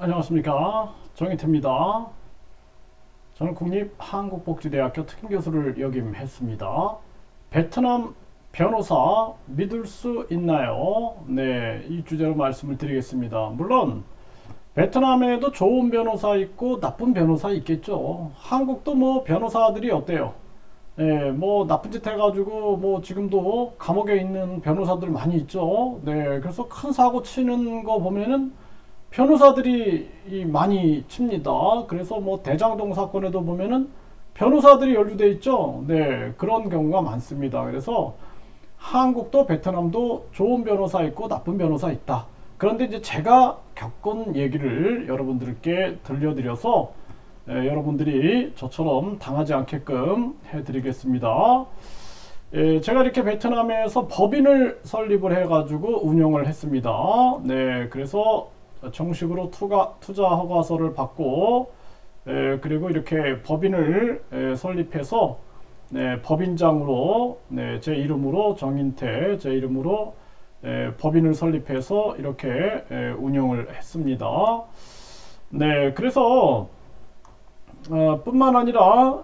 안녕하십니까, 정희태입니다. 저는 국립한국복지대학교 특임교수를 역임했습니다. 베트남 변호사 믿을 수 있나요? 네, 이 주제로 말씀을 드리겠습니다. 물론 베트남에도 좋은 변호사 있고 나쁜 변호사 있겠죠. 한국도 뭐 변호사들이 어때요? 네, 뭐 나쁜 짓 해가지고 뭐 지금도 감옥에 있는 변호사들 많이 있죠. 네, 그래서 큰 사고 치는 거 보면은 변호사들이 많이 칩니다. 그래서 뭐 대장동 사건에도 보면은 변호사들이 연루돼 있죠. 네, 그런 경우가 많습니다. 그래서 한국도 베트남도 좋은 변호사 있고 나쁜 변호사 있다. 그런데 이제 제가 겪은 얘기를 여러분들께 들려드려서 여러분들이 저처럼 당하지 않게끔 해드리겠습니다. 제가 이렇게 베트남에서 법인을 설립을 해가지고 운영을 했습니다. 네, 그래서 정식으로 투자 허가서를 받고 그리고 이렇게 법인을 설립해서 법인장으로 제 이름으로 정인태 제 이름으로 법인을 설립해서 이렇게 운영을 했습니다. 네, 그래서 뿐만 아니라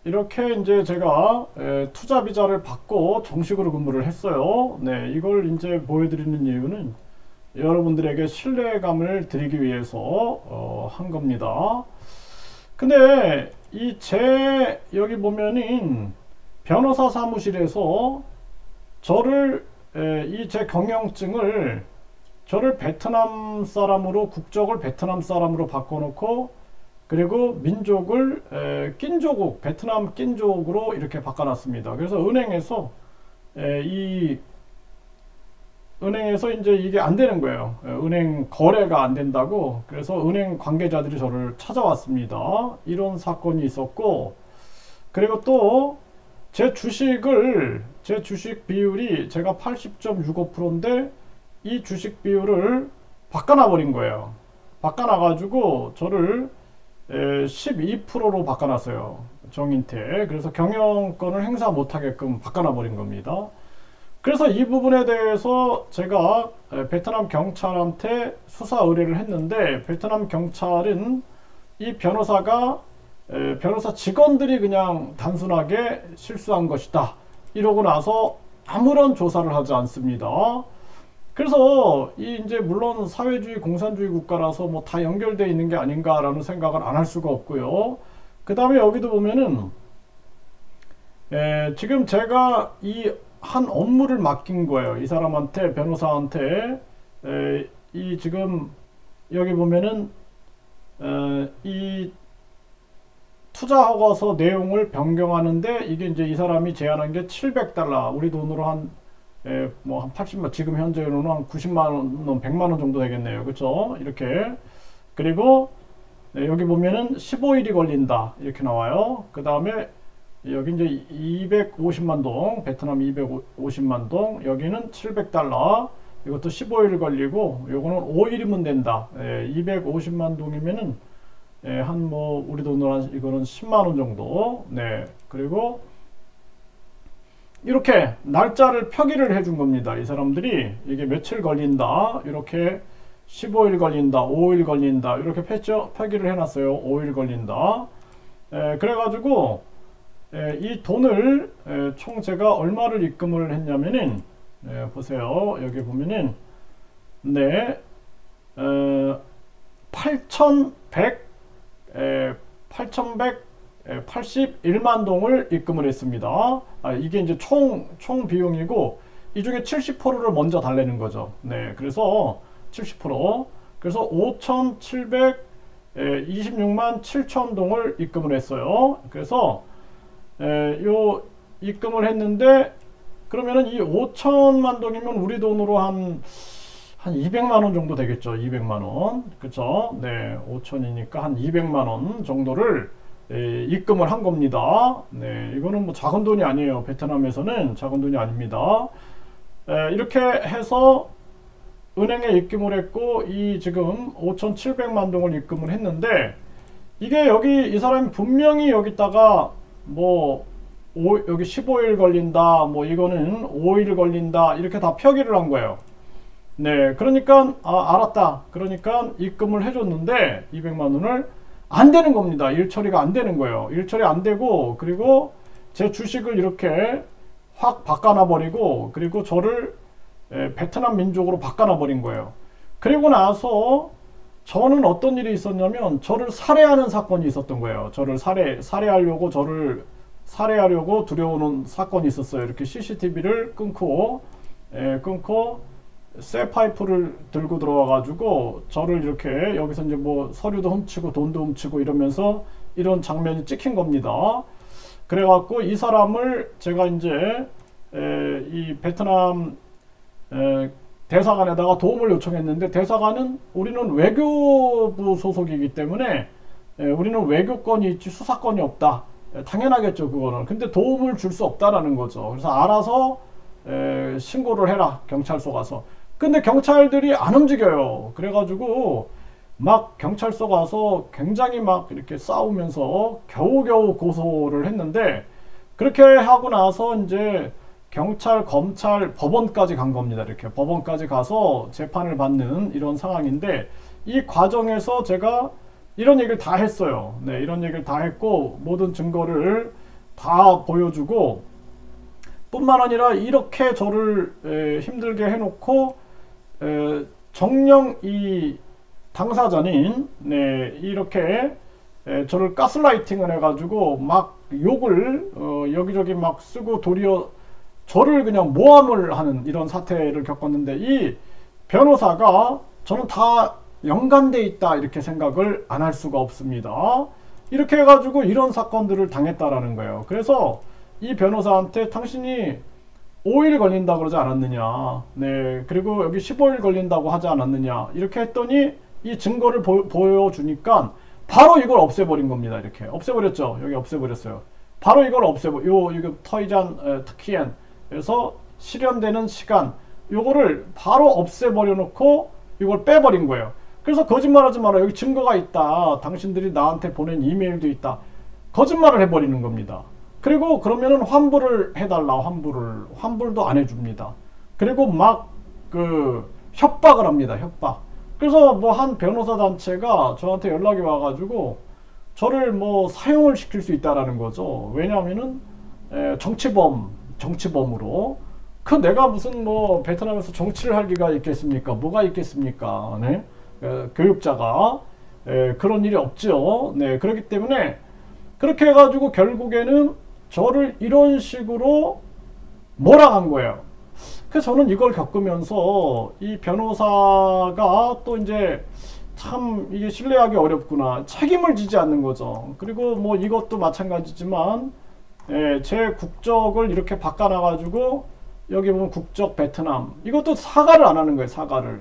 이렇게 이제 제가 투자 비자를 받고 정식으로 근무를 했어요. 네, 이걸 이제 보여드리는 이유는 여러분들에게 신뢰감을 드리기 위해서 한 겁니다. 근데 여기 보면은 변호사 사무실에서 저를 이 제 경영증을 저를 베트남 사람으로 국적을 베트남 사람으로 바꿔놓고 그리고 민족을 낀조국 베트남 낀족으로 이렇게 바꿔놨습니다. 그래서 은행에서 은행에서 이제 이게 안 되는 거예요. 은행 거래가 안 된다고. 그래서 은행 관계자들이 저를 찾아왔습니다. 이런 사건이 있었고, 그리고 또 제 주식 비율이 제가 80.65%인데 이 주식 비율을 바꿔놔 버린 거예요. 바꿔놔 가지고 저를 12%로 바꿔놨어요. 정인태. 그래서 경영권을 행사 못하게끔 바꿔놔 버린 겁니다. 그래서 이 부분에 대해서 제가 베트남 경찰한테 수사 의뢰를 했는데 베트남 경찰은 이 변호사 직원들이 그냥 단순하게 실수한 것이다 이러고 나서 아무런 조사를 하지 않습니다. 그래서 이제 물론 사회주의 공산주의 국가라서 뭐 다 연결되어 있는 게 아닌가라는 생각을 안 할 수가 없고요. 그 다음에 여기도 보면은 지금 제가 이 한 업무를 맡긴 거예요. 이 사람한테 변호사한테 이 지금 여기 보면은 이 투자 허가서 내용을 변경하는데 이게 이제 이 사람이 제안한 게 $700 우리 돈으로 한 80만, 지금 현재로는 한 90만 원, 100만 원 정도 되겠네요. 그쵸? 이렇게. 그리고, 여기 보면은 15일이 걸린다. 이렇게 나와요. 그 다음에, 여기 이제 250만 동, 베트남 250만 동, 여기는 $700. 이것도 15일 걸리고, 요거는 5일이면 된다. 250만 동이면은, 우리 돈으로 한, 이거는 10만 원 정도. 네. 그리고, 이렇게 날짜를 표기를 해준 겁니다. 이 사람들이 이게 며칠 걸린다 이렇게 15일 걸린다 5일 걸린다 이렇게 표기를 해놨어요. 5일 걸린다. 그래가지고 이 돈을 총 제가 얼마를 입금을 했냐면은 보세요. 여기 보면은 8,181만 동을 입금을 했습니다. 이게 이제 총 비용이고 이 중에 70%를 먼저 달래는 거죠. 네, 그래서 70%. 그래서 5,726만 7천 동을 입금을 했어요. 그래서 요 입금을 했는데 그러면은 이 5천만 동이면 우리 돈으로 한 200만 원 정도 되겠죠. 200만 원. 그쵸? 네, 5천이니까 한 200만 원 정도를 입금을 한 겁니다. 네, 이거는 뭐 작은 돈이 아니에요. 베트남에서는 작은 돈이 아닙니다. 이렇게 해서 은행에 입금을 했고 이 지금 5,700만 동을 입금을 했는데 이게 여기 이 사람이 분명히 여기다가 뭐 여기 15일 걸린다 뭐 이거는 5일 걸린다 이렇게 다 표기를 한 거예요. 네, 그러니까 알았다. 그러니까 입금을 해줬는데 200만 원을 안 되는 겁니다. 일 처리가 안 되는 거예요. 일 처리 안 되고, 그리고 제 주식을 이렇게 확 바꿔놔 버리고, 그리고 저를 베트남 민족으로 바꿔놔 버린 거예요. 그리고 나서 저는 어떤 일이 있었냐면 저를 살해하는 사건이 있었던 거예요. 저를 살해하려고 들여오는 사건이 있었어요. 이렇게 CCTV를 끊고 쇠파이프를 들고 들어와 가지고 저를 이렇게 여기서 이제 뭐 서류도 훔치고 돈도 훔치고 이러면서 이런 장면이 찍힌 겁니다. 그래 갖고 이 사람을 제가 이제 이 베트남 대사관에다가 도움을 요청했는데, 대사관은 우리는 외교부 소속이기 때문에 우리는 외교권이 있지 수사권이 없다. 당연하겠죠, 그거는. 근데 도움을 줄 수 없다라는 거죠. 그래서 알아서 신고를 해라, 경찰서 가서. 근데 경찰들이 안 움직여요. 그래가지고 막 경찰서 가서 굉장히 막 이렇게 싸우면서 겨우겨우 고소를 했는데, 그렇게 하고 나서 이제 경찰, 검찰, 법원까지 간 겁니다. 이렇게 법원까지 가서 재판을 받는 이런 상황인데, 이 과정에서 제가 이런 얘기를 다 했어요. 네, 이런 얘기를 다 했고 모든 증거를 다 보여주고, 뿐만 아니라 이렇게 저를 힘들게 해놓고 정녕 이 당사자인 이렇게 저를 가스라이팅을 해가지고 막 욕을 여기저기 막 쓰고 도리어 저를 그냥 모함을 하는 이런 사태를 겪었는데, 이 변호사가 저는 다 연관돼 있다 이렇게 생각을 안 할 수가 없습니다. 이렇게 해가지고 이런 사건들을 당했다라는 거예요. 그래서 이 변호사한테 당신이 5일 걸린다 그러지 않았느냐, 네, 그리고 여기 15일 걸린다고 하지 않았느냐, 이렇게 했더니 이 증거를 보여주니까 바로 이걸 없애버린 겁니다. 이렇게 없애버렸죠. 여기 없애버렸어요. 바로 이걸 이거 터이잔 특히엔 그래서 실현되는 시간, 요거를 바로 없애버려 놓고 이걸 빼버린 거예요. 그래서 거짓말하지 마라, 여기 증거가 있다, 당신들이 나한테 보낸 이메일도 있다, 거짓말을 해버리는 겁니다. 그리고 그러면은 환불을 해달라, 환불도 안 해줍니다. 그리고 막 협박을 합니다. 협박. 그래서 뭐 한 변호사 단체가 저한테 연락이 와가지고 저를 뭐 사형을 시킬 수 있다라는 거죠. 왜냐하면은 정치범으로. 내가 무슨 뭐 베트남에서 정치를 할 리가 있겠습니까? 뭐가 있겠습니까? 네? 교육자가 그런 일이 없죠. 네, 그렇기 때문에 그렇게 해가지고 결국에는 저를 이런 식으로 몰아간 거예요. 그래서 저는 이걸 겪으면서 이 변호사가 또 이제 참 이게 신뢰하기 어렵구나, 책임을 지지 않는 거죠. 그리고 뭐 이것도 마찬가지지만 제 국적을 이렇게 바꿔놔가지고 여기 보면 국적 베트남, 이것도 사과를 안 하는 거예요. 사과를.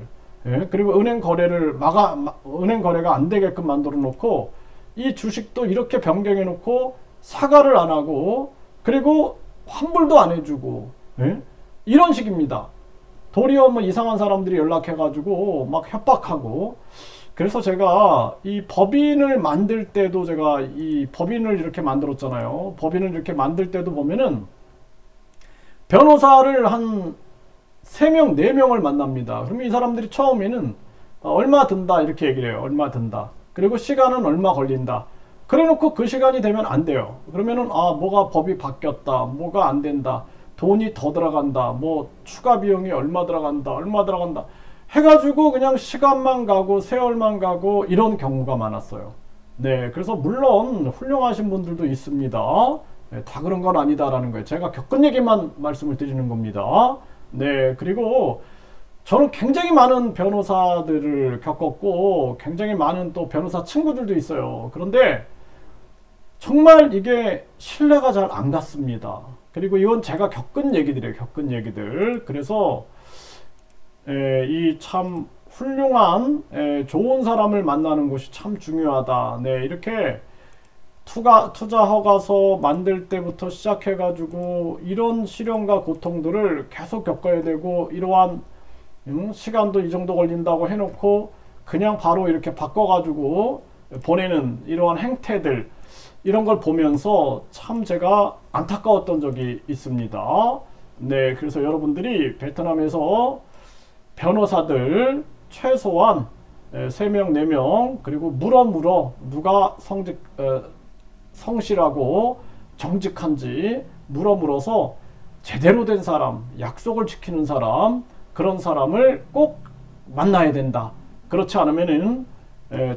그리고 은행 거래가 안 되게끔 만들어 놓고 이 주식도 이렇게 변경해 놓고 사과를 안 하고, 그리고 환불도 안 해주고, 이런 식입니다. 도리어 뭐 이상한 사람들이 연락해가지고 막 협박하고. 그래서 제가 이 법인을 만들 때도 제가 이 법인을 이렇게 만들었잖아요. 법인을 이렇게 만들 때도 보면은 변호사를 한 3명, 4명을 만납니다. 그러면 이 사람들이 처음에는 얼마 든다 이렇게 얘기를 해요. 얼마 든다. 그리고 시간은 얼마 걸린다. 그래 놓고 그 시간이 되면 안 돼요. 그러면은 뭐가 법이 바뀌었다, 뭐가 안 된다, 돈이 더 들어간다, 뭐 추가 비용이 얼마 들어간다 해가지고 그냥 시간만 가고 세월만 가고 이런 경우가 많았어요. 네, 그래서 물론 훌륭하신 분들도 있습니다. 네, 다 그런 건 아니다라는 거예요. 제가 겪은 얘기만 말씀을 드리는 겁니다. 네, 그리고 저는 굉장히 많은 변호사들을 겪었고 굉장히 많은 또 변호사 친구들도 있어요. 그런데 정말 이게 신뢰가 잘 안 갔습니다. 그리고 이건 제가 겪은 얘기들이에요. 겪은 얘기들. 그래서 이 참 훌륭한 좋은 사람을 만나는 것이 참 중요하다. 네, 이렇게 투자 허가서 만들 때부터 시작해 가지고 이런 시련과 고통들을 계속 겪어야 되고, 이러한 시간도 이 정도 걸린다고 해놓고 그냥 바로 이렇게 바꿔 가지고 보내는 이러한 행태들, 이런 걸 보면서 참 제가 안타까웠던 적이 있습니다. 네, 그래서 여러분들이 베트남에서 변호사들 최소한 3명, 4명, 그리고 물어 누가 성실하고 정직한지 물어서 제대로 된 사람, 약속을 지키는 사람, 그런 사람을 꼭 만나야 된다. 그렇지 않으면은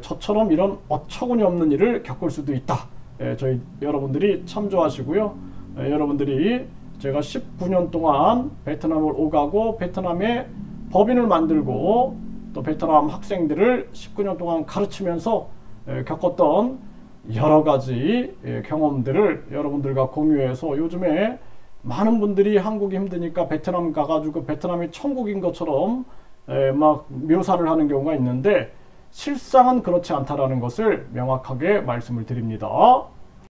저처럼 이런 어처구니 없는 일을 겪을 수도 있다. 저희 여러분들이 참조하시고요. 여러분들이 제가 19년 동안 베트남을 오가고 베트남에 법인을 만들고 또 베트남 학생들을 19년 동안 가르치면서 겪었던 여러 가지 경험들을 여러분들과 공유해서 요즘에 많은 분들이 한국이 힘드니까 베트남 가가지고 베트남이 천국인 것처럼 막 묘사를 하는 경우가 있는데 실상은 그렇지 않다라는 것을 명확하게 말씀을 드립니다.